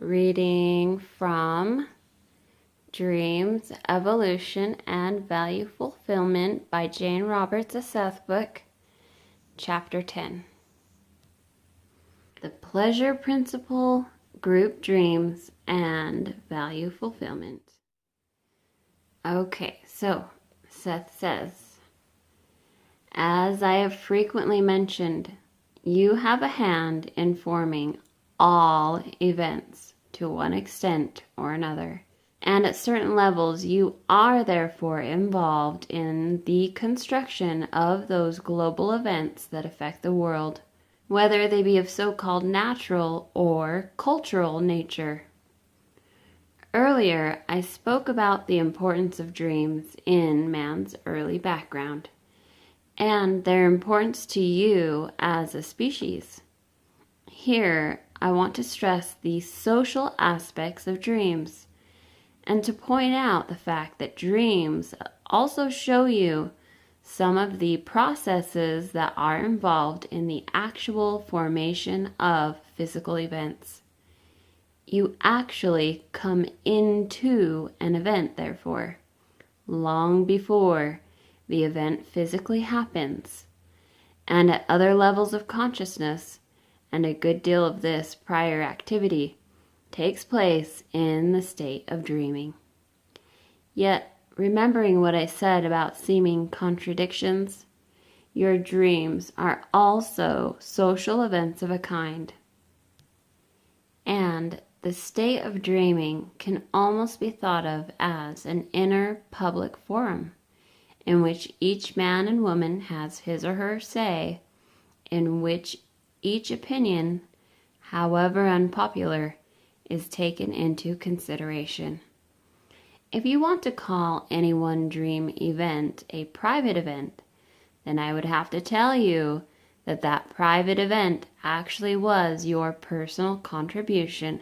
reading from Dreams, Evolution, and Value Fulfillment by Jane Roberts, a Seth book, Chapter 10. The Pleasure Principle, Group Dreams, and Value Fulfillment. Okay, so Seth says, as I have frequently mentioned, you have a hand in forming all events to one extent or another. And at certain levels, you are therefore involved in the construction of those global events that affect the world, whether they be of so-called natural or cultural nature. Earlier, I spoke about the importance of dreams in man's early background, and their importance to you as a species. Here, I want to stress the social aspects of dreams, and to point out the fact that dreams also show you some of the processes that are involved in the actual formation of physical events. You actually come into an event, therefore, long before the event physically happens, and at other levels of consciousness, and a good deal of this prior activity takes place in the state of dreaming. Yet, remembering what I said about seeming contradictions, your dreams are also social events of a kind. And the state of dreaming can almost be thought of as an inner public forum, in which each man and woman has his or her say, in which each opinion, however unpopular, is taken into consideration. If you want to call any one dream event a private event, then I would have to tell you that that private event actually was your personal contribution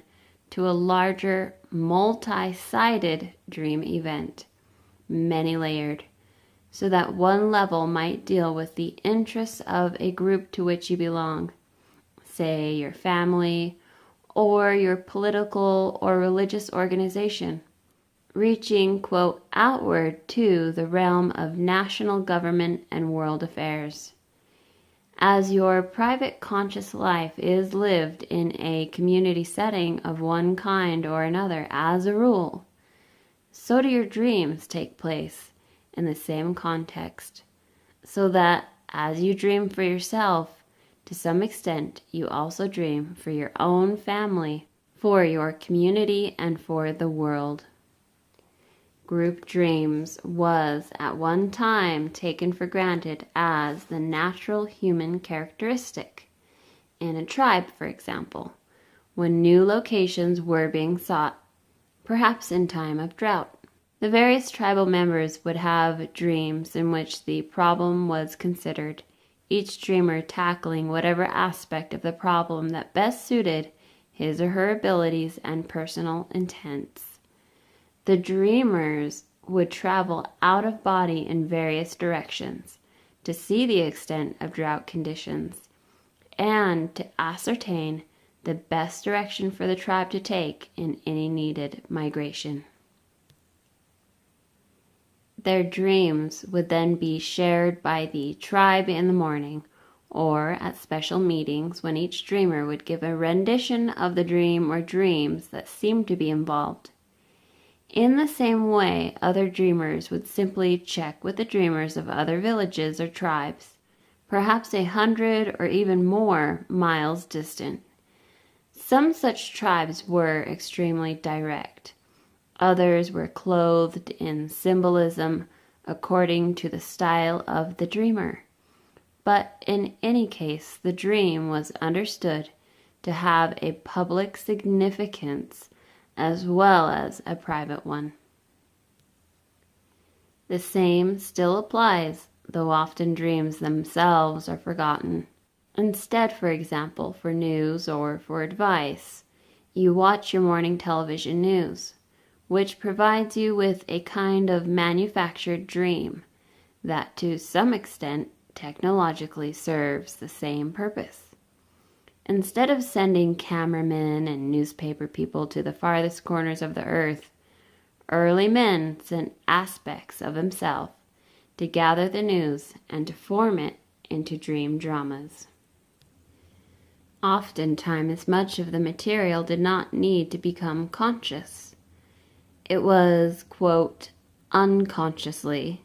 to a larger, multi-sided dream event, many-layered, so that one level might deal with the interests of a group to which you belong, say your family, or your political or religious organization, reaching, quote, outward to the realm of national government and world affairs. As your private conscious life is lived in a community setting of one kind or another as a rule, so do your dreams take place in the same context, so that as you dream for yourself, to some extent, you also dream for your own family, for your community, and for the world. Group dreams was at one time taken for granted as the natural human characteristic. In a tribe, for example, when new locations were being sought, perhaps in time of drought. The various tribal members would have dreams in which the problem was considered, each dreamer tackling whatever aspect of the problem that best suited his or her abilities and personal intents. The dreamers would travel out of body in various directions to see the extent of drought conditions and to ascertain the best direction for the tribe to take in any needed migration. Their dreams would then be shared by the tribe in the morning, or at special meetings when each dreamer would give a rendition of the dream or dreams that seemed to be involved. In the same way, other dreamers would simply check with the dreamers of other villages or tribes, perhaps 100 or even more miles distant. Some such tribes were extremely direct. Others were clothed in symbolism according to the style of the dreamer. But in any case, the dream was understood to have a public significance as well as a private one. The same still applies, though often dreams themselves are forgotten. Instead, for example, for news or for advice, you watch your morning television news, which provides you with a kind of manufactured dream that to some extent technologically serves the same purpose. Instead of sending cameramen and newspaper people to the farthest corners of the earth, early men sent aspects of himself to gather the news and to form it into dream dramas. Oftentimes, much of the material did not need to become conscious. It was, quote, unconsciously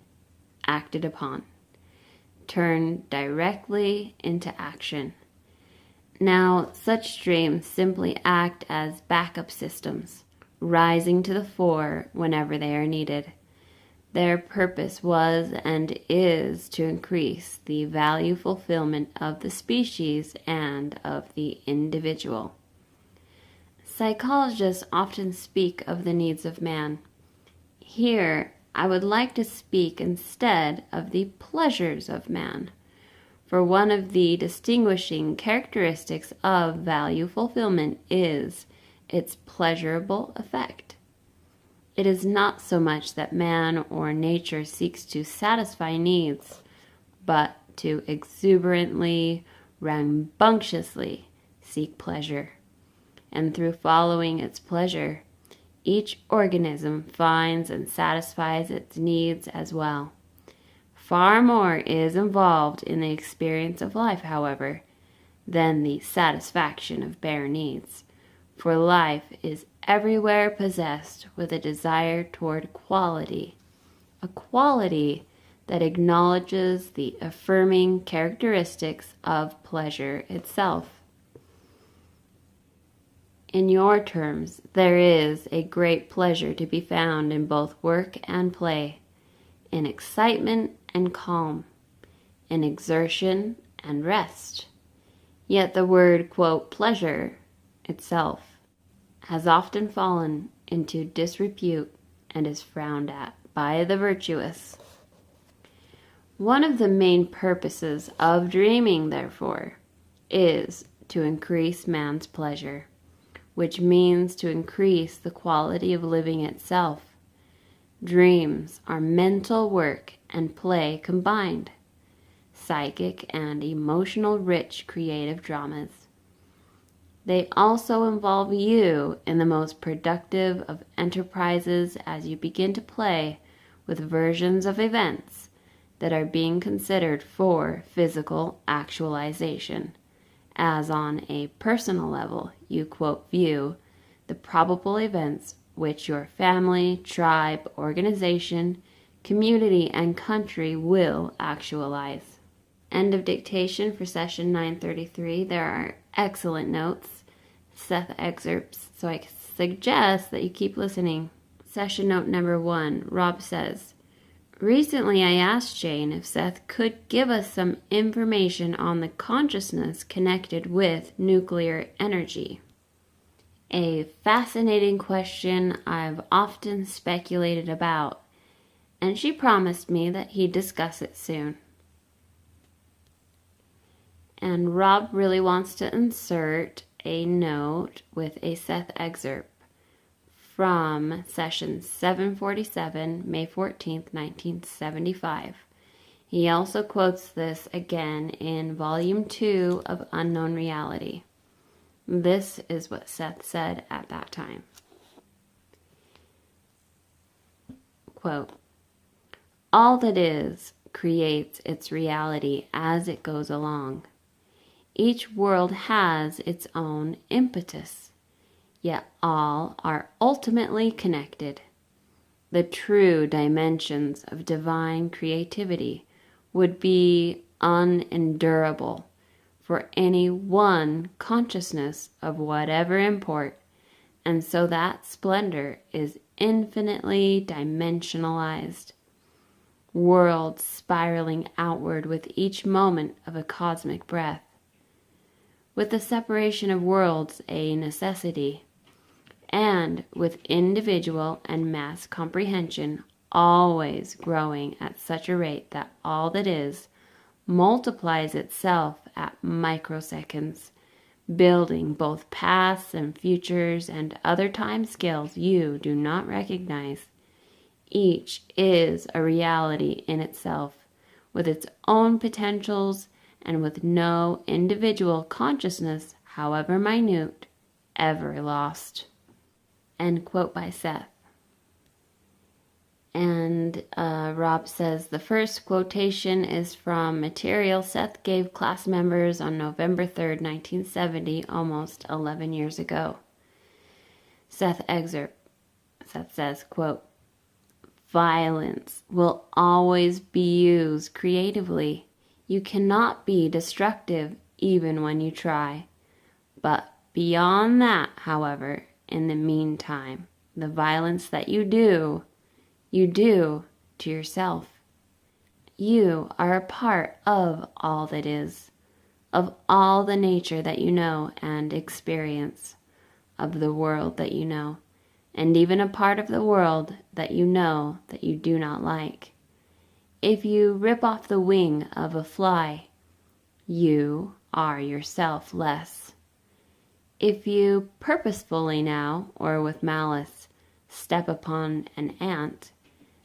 acted upon, turned directly into action. Now, such dreams simply act as backup systems, rising to the fore whenever they are needed. Their purpose was and is to increase the value fulfillment of the species and of the individual. Psychologists often speak of the needs of man. Here, I would like to speak instead of the pleasures of man, for one of the distinguishing characteristics of value fulfillment is its pleasurable effect. It is not so much that man or nature seeks to satisfy needs, but to exuberantly, rambunctiously seek pleasure. And through following its pleasure, each organism finds and satisfies its needs as well. Far more is involved in the experience of life, however, than the satisfaction of bare needs, for life is everywhere possessed with a desire toward quality, a quality that acknowledges the affirming characteristics of pleasure itself. In your terms, there is a great pleasure to be found in both work and play, in excitement and calm, in exertion and rest. Yet the word, quote, pleasure itself has often fallen into disrepute and is frowned at by the virtuous. One of the main purposes of dreaming, therefore, is to increase man's pleasure, which means to increase the quality of living itself. Dreams are mental work and play combined, psychic and emotional rich creative dramas. They also involve you in the most productive of enterprises as you begin to play with versions of events that are being considered for physical actualization, as on a personal level you, quote, view the probable events which your family, tribe, organization, community, and country will actualize. End of dictation for session 933. There are excellent notes, Seth excerpts, so I suggest that you keep listening. Session note number 1, Rob says, recently I asked Jane if Seth could give us some information on the consciousness connected with nuclear energy. A fascinating question I've often speculated about, and she promised me that he'd discuss it soon. And Rob really wants to insert a note with a Seth excerpt from session 747, May 14th, 1975. He also quotes this again in volume 2 of Unknown Reality. This is what Seth said at that time. Quote, all that is creates its reality as it goes along. Each world has its own impetus, yet all are ultimately connected. The true dimensions of divine creativity would be unendurable for any one consciousness of whatever import, and so that splendor is infinitely dimensionalized. Worlds spiraling outward with each moment of a cosmic breath. With the separation of worlds a necessity, and with individual and mass comprehension always growing at such a rate that all that is multiplies itself at microseconds, building both pasts and futures and other time scales you do not recognize. Each is a reality in itself, with its own potentials and with no individual consciousness however minute, ever lost. End quote by Seth. And Rob says the first quotation is from material Seth gave class members on November 3rd, 1970, almost 11 years ago. Seth says, quote, "Violence will always be used creatively. You cannot be destructive even when you try. But beyond that, however, in the meantime, the violence that you do to yourself. You are a part of all that is, of all the nature that you know and experience, of the world that you know, and even a part of the world that you know that you do not like. If you rip off the wing of a fly, you are yourself less. If you purposefully now, or with malice, step upon an ant,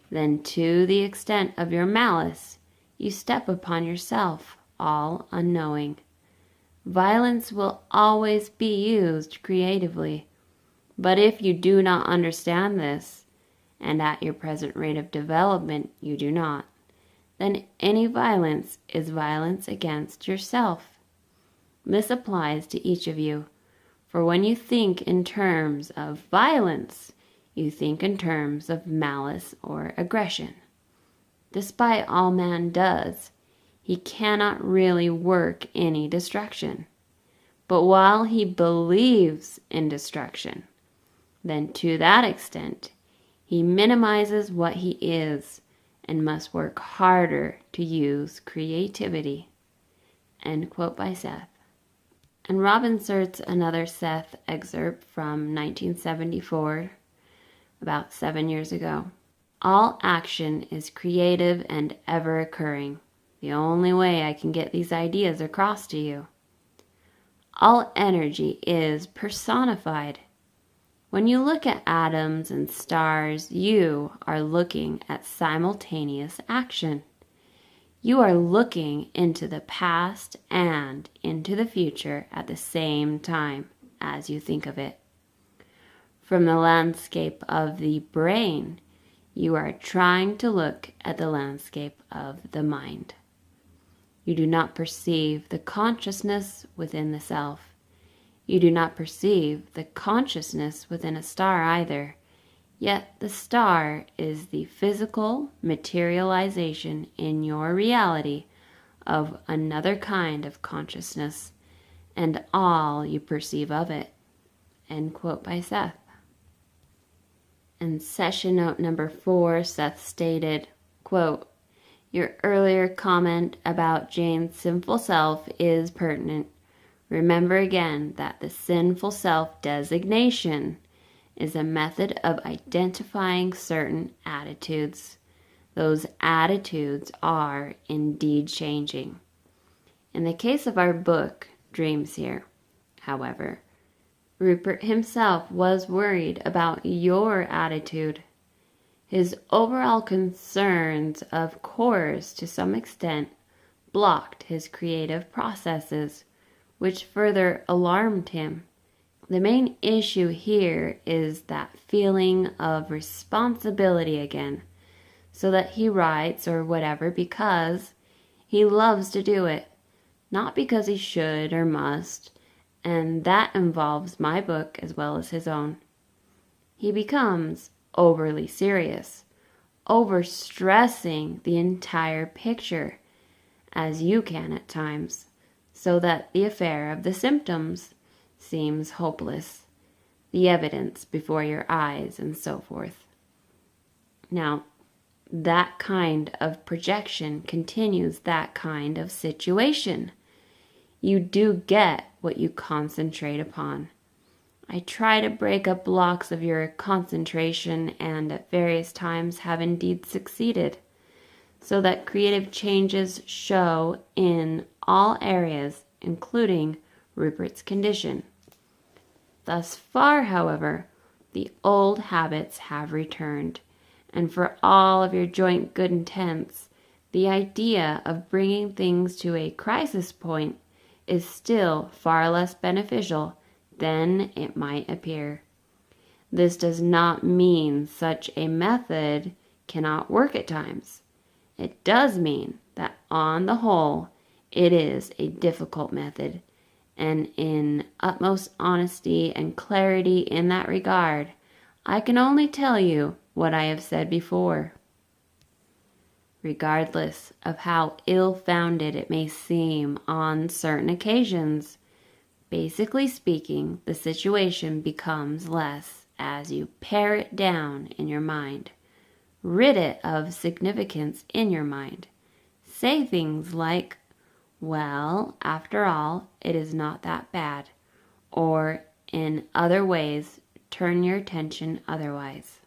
then to the extent of your malice, you step upon yourself, all unknowing. Violence will always be used creatively, but if you do not understand this, and at your present rate of development you do not, then any violence is violence against yourself. This applies to each of you, for when you think in terms of violence, you think in terms of malice or aggression. Despite all man does, he cannot really work any destruction. But while he believes in destruction, then to that extent, he minimizes what he is and must work harder to use creativity." End quote by Seth. And Rob inserts another Seth excerpt from 1974, about 7 years ago. "All action is creative and ever occurring. The only way I can get these ideas across to you. All energy is personified. When you look at atoms and stars, you are looking at simultaneous action. You are looking into the past and into the future at the same time as you think of it. From the landscape of the brain, you are trying to look at the landscape of the mind. You do not perceive the consciousness within the self. You do not perceive the consciousness within a star either, yet the star is the physical materialization in your reality of another kind of consciousness, and all you perceive of it." End quote by Seth. In session note number 4, Seth stated, quote, "Your earlier comment about Jane's sinful self is pertinent. Remember again that the sinful self designation is a method of identifying certain attitudes. Those attitudes are indeed changing. In the case of our book, Dreams here, however, Rupert himself was worried about your attitude. His overall concerns, of course, to some extent, blocked his creative processes, which further alarmed him. The main issue here is that feeling of responsibility again, so that he writes or whatever because he loves to do it, not because he should or must, and that involves my book as well as his own. He becomes overly serious, overstressing the entire picture, as you can at times, so that the affair of the symptoms seems hopeless, the evidence before your eyes, and so forth. Now, that kind of projection continues that kind of situation. You do get what you concentrate upon. I try to break up blocks of your concentration and at various times have indeed succeeded, so that creative changes show in all areas, including Rupert's condition. Thus far, however, the old habits have returned, and for all of your joint good intents, the idea of bringing things to a crisis point is still far less beneficial than it might appear. This does not mean such a method cannot work at times. It does mean that on the whole, it is a difficult method, and in utmost honesty and clarity in that regard, I can only tell you what I have said before. Regardless of how ill-founded it may seem on certain occasions, basically speaking, the situation becomes less as you pare it down in your mind, rid it of significance in your mind. Say things like, well, after all, it is not that bad, or in other ways, turn your attention otherwise.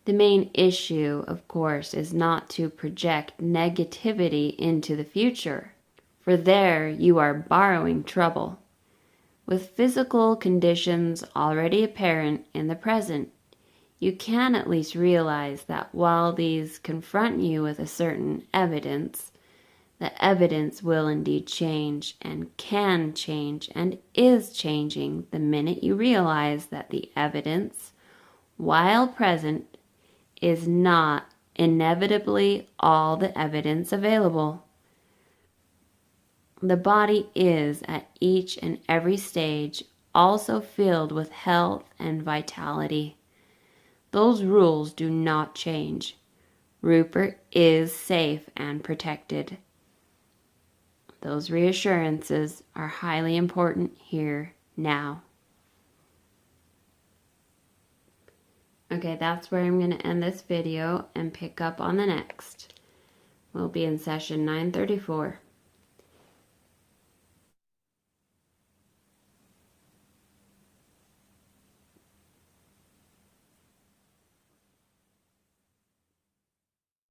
The main issue, of course, is not to project negativity into the future, for there you are borrowing trouble. With physical conditions already apparent in the present, you can at least realize that while these confront you with a certain evidence, the evidence will indeed change and can change and is changing the minute you realize that the evidence, while present, is not inevitably all the evidence available. The body is at each and every stage also filled with health and vitality. Those rules do not change. Rupert is safe and protected. Those reassurances are highly important here now. Okay, that's where I'm going to end this video and pick up on the next. We'll be in session 934.